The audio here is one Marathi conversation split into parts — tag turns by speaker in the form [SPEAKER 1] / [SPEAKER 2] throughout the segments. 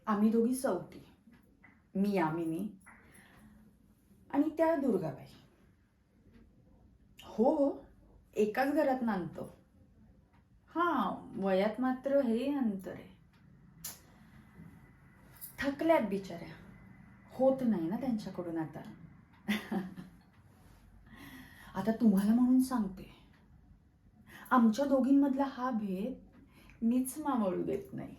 [SPEAKER 1] आम्ही दोघी सवती, मी यामिनी आणि त्या दुर्गाबाई. हो, एकाच घरात नांदतो. हां, वयात मात्र हे अंतर आहे. थकल्यात बिचाऱ्या, होत नाही ना त्यांच्याकडून आता. आता तुम्हाला म्हणून सांगते, आमच्या दोघींमधला हा भेद मीच मावळू देत नाही.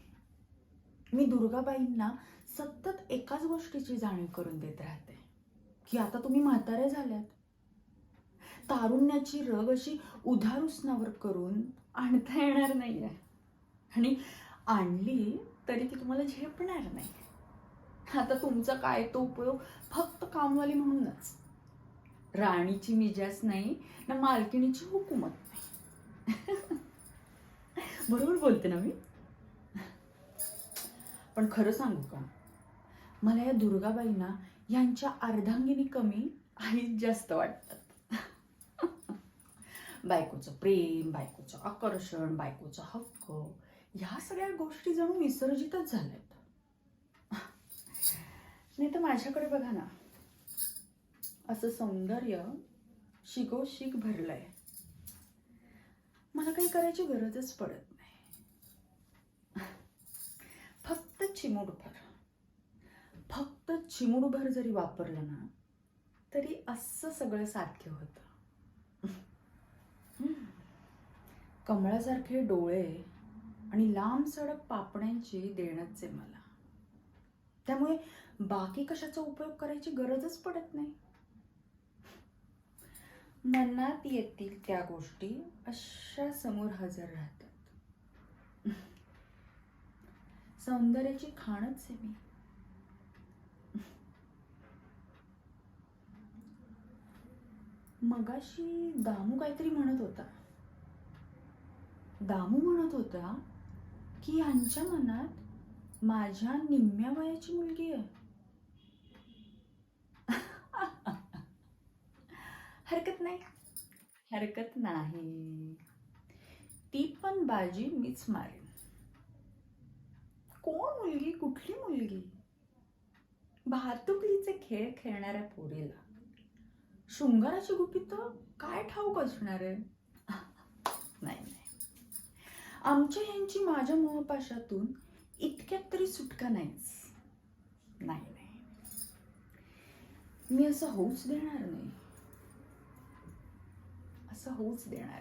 [SPEAKER 1] मी दुर्गाबाईंना सतत एकाच गोष्टीची जाणीव करून देत राहते की आता तुम्ही म्हातारे झाल्यात. तारुण्याची रग अशी उधार उसनावर करून आणता येणार नाहीये, आणि आणली तरी ती तुम्हाला झेपणार नाही. आता तुमचा काय तो उपयोग फक्त कामवाली म्हणूनच. राणीची मिजाज नाही ना मालकिणीची हुकूमत नाही. बरोबर बोलते ना मी? पण खरं सांगू का, मला या दुर्गाबाईंना यांच्या अर्धांगिनी कमी आणि जास्त वाटतात. बायकोचं प्रेम, बायकोचं आकर्षण, बायकोचा हक्क, ह्या सगळ्या गोष्टी जणू विसर्जितच झाल्यात. नाही तर माझ्याकडे बघा ना, असं सौंदर्य शिगोशिग भरलंय. मला काही करायची गरजच पडत नाही. फक्त चिमूटभर जरी वापरलं ना, तरी असं सगळं साध्य होतं. कमळासारखे डोळे आणि लांब सडक पापण्यांची देणच आहे मला. त्यामुळे बाकी कशाचा उपयोग करायची गरजच पडत नाही. मनात येतील त्या गोष्टी अशा समोर हजर राहतात. सौंदर्याची खाणच आहे मी. मगाशी दामू काहीतरी म्हणत होता की यांच्या मनात माझ्या निम्म्या वयाची मुलगी आहे. हरकत नाही, ती पण बाजी मीच मारेन. कोण मुलगी, कुठली मुलगी? भातुकलीचे खेळ खेळणाऱ्या पोरीला शृंगाराची गुपित काय ठाऊक असणार आहे? नाही, आमच्या यांची माझ्या मोहपाशातून इतक्यात तरी सुटका नाहीच. नाही, मी असं होऊच देणार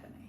[SPEAKER 1] नाही.